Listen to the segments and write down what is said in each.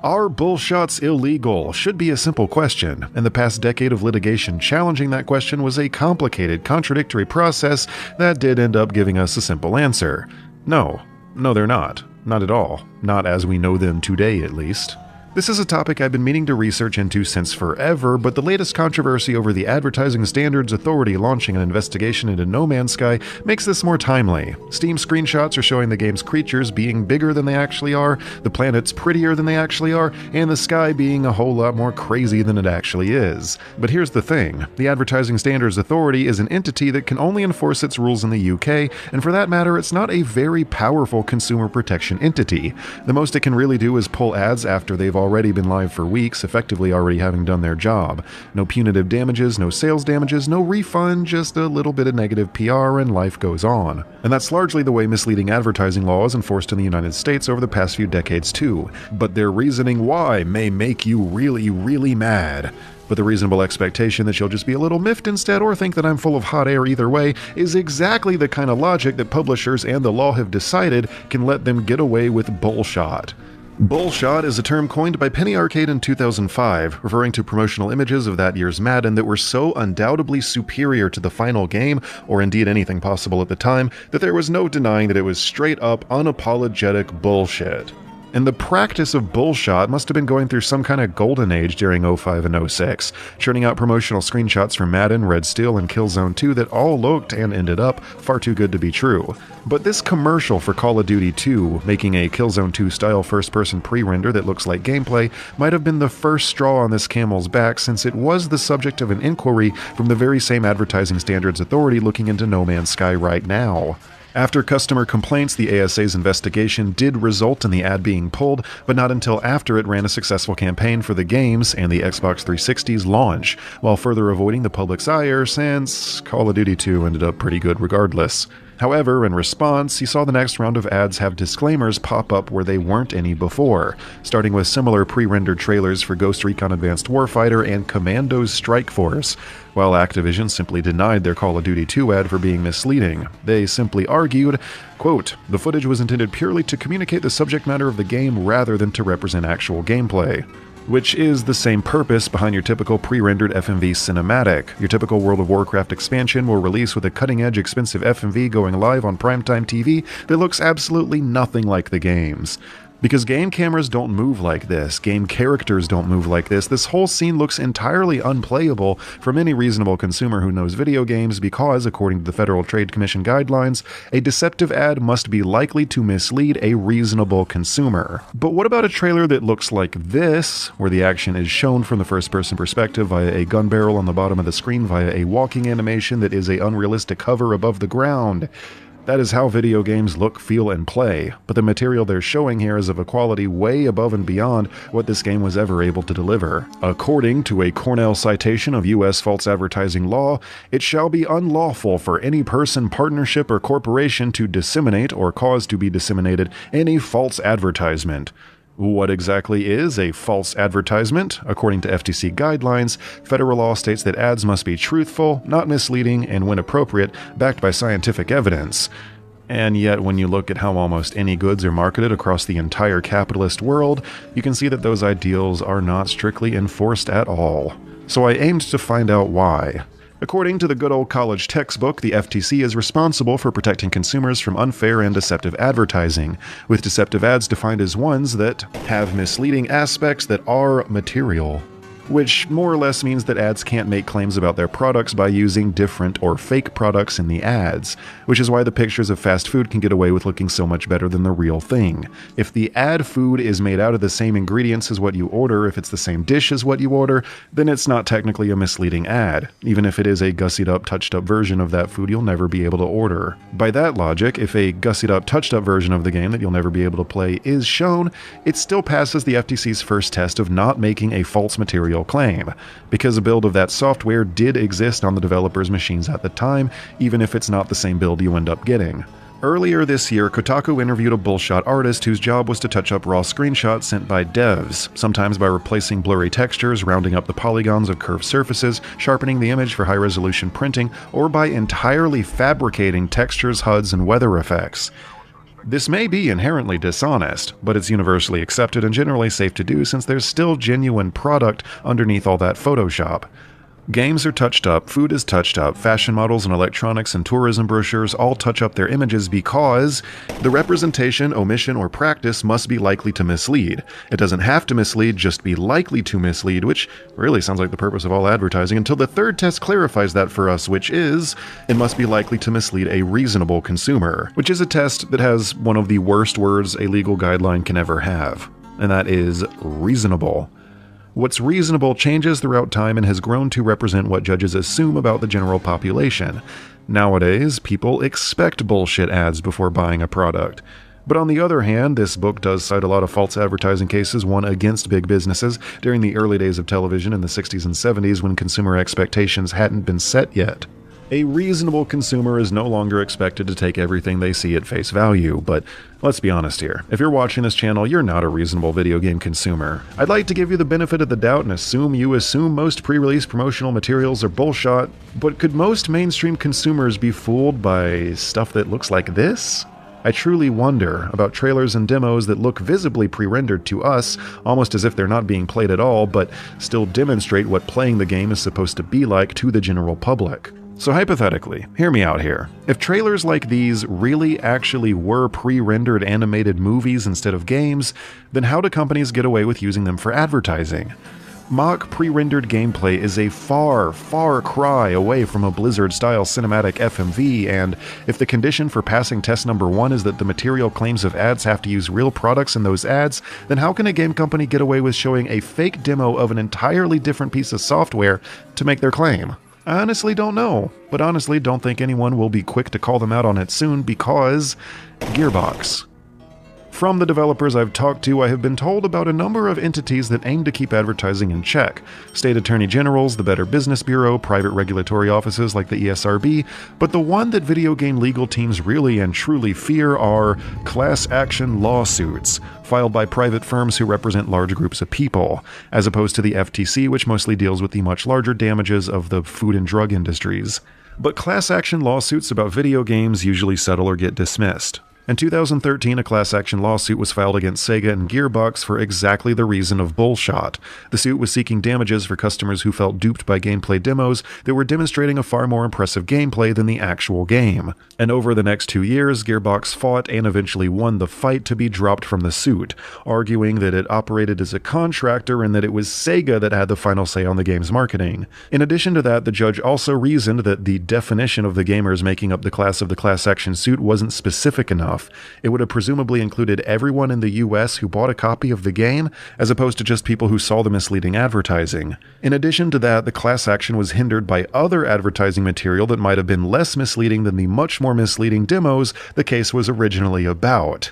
Are bullshots illegal? Should be a simple question, and the past decade of litigation challenging that question was a complicated, contradictory process that did end up giving us a simple answer. No, they're not. Not at all. Not as we know them today, at least. This is a topic I've been meaning to research into since forever, but the latest controversy over the Advertising Standards Authority launching an investigation into No Man's Sky makes this more timely. Steam screenshots are showing the game's creatures being bigger than they actually are, the planets prettier than they actually are, and the sky being a whole lot more crazy than it actually is. But here's the thing, the Advertising Standards Authority is an entity that can only enforce its rules in the UK, and for that matter, it's not a very powerful consumer protection entity. The most it can really do is pull ads after they've already been live for weeks, effectively already having done their job. No punitive damages, no sales damages, no refund, just a little bit of negative PR and life goes on. And that's largely the way misleading advertising law is enforced in the United States over the past few decades too. But their reasoning why may make you really, really mad. But the reasonable expectation that you'll just be a little miffed instead or think that I'm full of hot air either way is exactly the kind of logic that publishers and the law have decided can let them get away with bullshot. Bullshot is a term coined by Penny Arcade in 2005, referring to promotional images of that year's Madden that were so undoubtedly superior to the final game, or indeed anything possible at the time, that there was no denying that it was straight up, unapologetic bullshit. And the practice of bullshot must have been going through some kind of golden age during 05 and 06, churning out promotional screenshots from Madden, Red Steel, and Killzone 2 that all looked and ended up far too good to be true. But this commercial for Call of Duty 2, making a Killzone 2 style first-person pre-render that looks like gameplay, might have been the first straw on this camel's back since it was the subject of an inquiry from the very same Advertising Standards Authority looking into No Man's Sky right now. After customer complaints, the ASA's investigation did result in the ad being pulled, but not until after it ran a successful campaign for the games and the Xbox 360's launch, while further avoiding the public's ire since Call of Duty 2 ended up pretty good regardless. However, in response, he saw the next round of ads have disclaimers pop up where they weren't any before, starting with similar pre-rendered trailers for Ghost Recon Advanced Warfighter and Commandos Strike Force, while Activision simply denied their Call of Duty 2 ad for being misleading. They simply argued, quote, "The footage was intended purely to communicate the subject matter of the game rather than to represent actual gameplay." Which is the same purpose behind your typical pre-rendered FMV cinematic. Your typical World of Warcraft expansion will release with a cutting-edge expensive FMV going live on primetime TV that looks absolutely nothing like the games. Because game cameras don't move like this, game characters don't move like this whole scene looks entirely unplayable from any reasonable consumer who knows video games because, according to the Federal Trade Commission guidelines, a deceptive ad must be likely to mislead a reasonable consumer. But what about a trailer that looks like this, where the action is shown from the first-person perspective via a gun barrel on the bottom of the screen via a walking animation that is a unrealistic hover above the ground? That is how video games look, feel, and play, but the material they're showing here is of a quality way above and beyond what this game was ever able to deliver. According to a Cornell citation of U.S. false advertising law, it shall be unlawful for any person, partnership, or corporation to disseminate or cause to be disseminated any false advertisement. What exactly is a false advertisement? According to FTC guidelines, federal law states that ads must be truthful, not misleading, and when appropriate, backed by scientific evidence. And yet, when you look at how almost any goods are marketed across the entire capitalist world, you can see that those ideals are not strictly enforced at all. So I aimed to find out why. According to the good old college textbook, the FTC is responsible for protecting consumers from unfair and deceptive advertising, with deceptive ads defined as ones that have misleading aspects that are material. Which more or less means that ads can't make claims about their products by using different or fake products in the ads, which is why the pictures of fast food can get away with looking so much better than the real thing. If the ad food is made out of the same ingredients as what you order, if it's the same dish as what you order, then it's not technically a misleading ad. Even if it is a gussied up, touched up version of that food you'll never be able to order. By that logic, if a gussied up, touched up version of the game that you'll never be able to play is shown, it still passes the FTC's first test of not making a false material claim, because a build of that software did exist on the developer's machines at the time, even if it's not the same build you end up getting. Earlier this year, Kotaku interviewed a bullshot artist whose job was to touch up raw screenshots sent by devs, sometimes by replacing blurry textures, rounding up the polygons of curved surfaces, sharpening the image for high-resolution printing, or by entirely fabricating textures, HUDs, and weather effects. This may be inherently dishonest, but it's universally accepted and generally safe to do since there's still genuine product underneath all that Photoshop. Games are touched up, food is touched up, fashion models and electronics and tourism brochures all touch up their images because the representation, omission, or practice must be likely to mislead. It doesn't have to mislead, just be likely to mislead, which really sounds like the purpose of all advertising until the third test clarifies that for us, which is, it must be likely to mislead a reasonable consumer, which is a test that has one of the worst words a legal guideline can ever have, and that is reasonable. What's reasonable changes throughout time and has grown to represent what judges assume about the general population. Nowadays, people expect bullshit ads before buying a product. But on the other hand, this book does cite a lot of false advertising cases won against big businesses during the early days of television in the 60s and 70s when consumer expectations hadn't been set yet. A reasonable consumer is no longer expected to take everything they see at face value, but let's be honest here. If you're watching this channel, you're not a reasonable video game consumer. I'd like to give you the benefit of the doubt and assume most pre-release promotional materials are bullshit, but could most mainstream consumers be fooled by stuff that looks like this? I truly wonder about trailers and demos that look visibly pre-rendered to us, almost as if they're not being played at all, but still demonstrate what playing the game is supposed to be like to the general public. So hypothetically, hear me out here. If trailers like these really actually were pre-rendered animated movies instead of games, then how do companies get away with using them for advertising? Mock pre-rendered gameplay is a far, far cry away from a Blizzard-style cinematic FMV, and if the condition for passing test number 1 is that the material claims of ads have to use real products in those ads, then how can a game company get away with showing a fake demo of an entirely different piece of software to make their claim? I honestly don't know, but honestly don't think anyone will be quick to call them out on it soon because Gearbox. From the developers I've talked to, I have been told about a number of entities that aim to keep advertising in check. State attorney generals, the Better Business Bureau, private regulatory offices like the ESRB, but the one that video game legal teams really and truly fear are class action lawsuits, filed by private firms who represent large groups of people, as opposed to the FTC, which mostly deals with the much larger damages of the food and drug industries. But class action lawsuits about video games usually settle or get dismissed. In 2013, a class action lawsuit was filed against Sega and Gearbox for exactly the reason of bullshot. The suit was seeking damages for customers who felt duped by gameplay demos that were demonstrating a far more impressive gameplay than the actual game. And over the next 2 years, Gearbox fought and eventually won the fight to be dropped from the suit, arguing that it operated as a contractor and that it was Sega that had the final say on the game's marketing. In addition to that, the judge also reasoned that the definition of the gamers making up the class of the class action suit wasn't specific enough. It would have presumably included everyone in the US who bought a copy of the game, as opposed to just people who saw the misleading advertising. In addition to that, the class action was hindered by other advertising material that might have been less misleading than the much more misleading demos the case was originally about.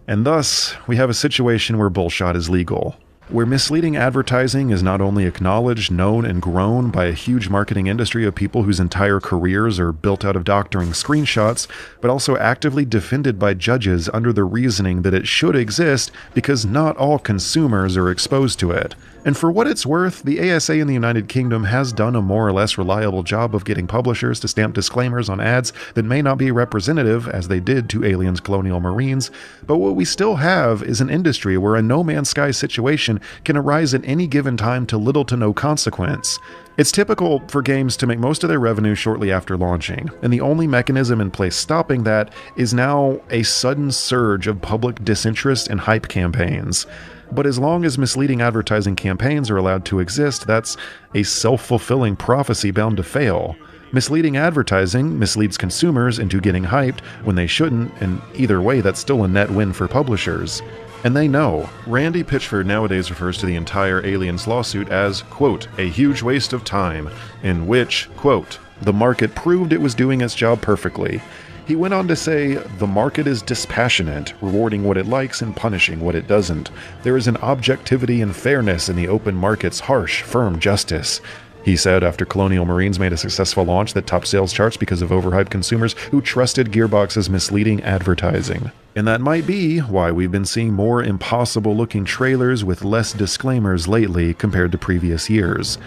And thus, we have a situation where bullshot is legal. Where misleading advertising is not only acknowledged, known, and grown by a huge marketing industry of people whose entire careers are built out of doctoring screenshots, but also actively defended by judges under the reasoning that it should exist because not all consumers are exposed to it. And for what it's worth, the ASA in the United Kingdom has done a more or less reliable job of getting publishers to stamp disclaimers on ads that may not be representative, as they did to Aliens Colonial Marines, but what we still have is an industry where a no-man's sky situation can arise at any given time to little to no consequence. It's typical for games to make most of their revenue shortly after launching, and the only mechanism in place stopping that is now a sudden surge of public disinterest and hype campaigns. But as long as misleading advertising campaigns are allowed to exist, that's a self-fulfilling prophecy bound to fail. Misleading advertising misleads consumers into getting hyped when they shouldn't, and either way that's still a net win for publishers. And they know. Randy Pitchford nowadays refers to the entire Aliens lawsuit as, quote, a huge waste of time, in which, quote, the market proved it was doing its job perfectly. He went on to say, the market is dispassionate, rewarding what it likes and punishing what it doesn't. There is an objectivity and fairness in the open market's harsh, firm justice. He said after Colonial Marines made a successful launch that topped sales charts because of overhyped consumers who trusted Gearbox's misleading advertising. And that might be why we've been seeing more impossible-looking trailers with less disclaimers lately compared to previous years.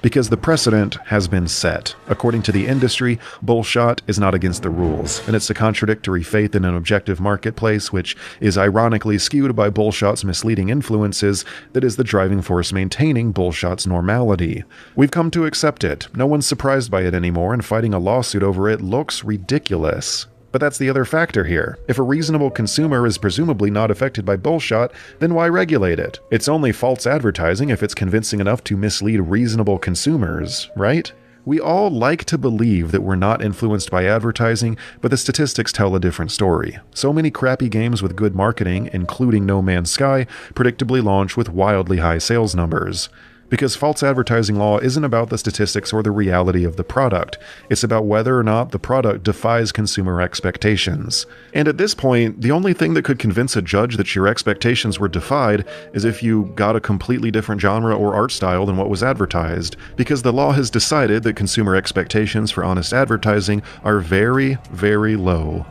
Because the precedent has been set. According to the industry, bullshot is not against the rules, and it's a contradictory faith in an objective marketplace which is ironically skewed by bullshot's misleading influences that is the driving force maintaining bullshot's normality. We've come to accept it. No one's surprised by it anymore, and fighting a lawsuit over it looks ridiculous. But that's the other factor here. If a reasonable consumer is presumably not affected by bullshot, then why regulate it? It's only false advertising if it's convincing enough to mislead reasonable consumers, right? We all like to believe that we're not influenced by advertising, but the statistics tell a different story. So many crappy games with good marketing, including No Man's Sky, predictably launch with wildly high sales numbers. Because false advertising law isn't about the statistics or the reality of the product. It's about whether or not the product defies consumer expectations. And at this point, the only thing that could convince a judge that your expectations were defied is if you got a completely different genre or art style than what was advertised, because the law has decided that consumer expectations for honest advertising are very, very low.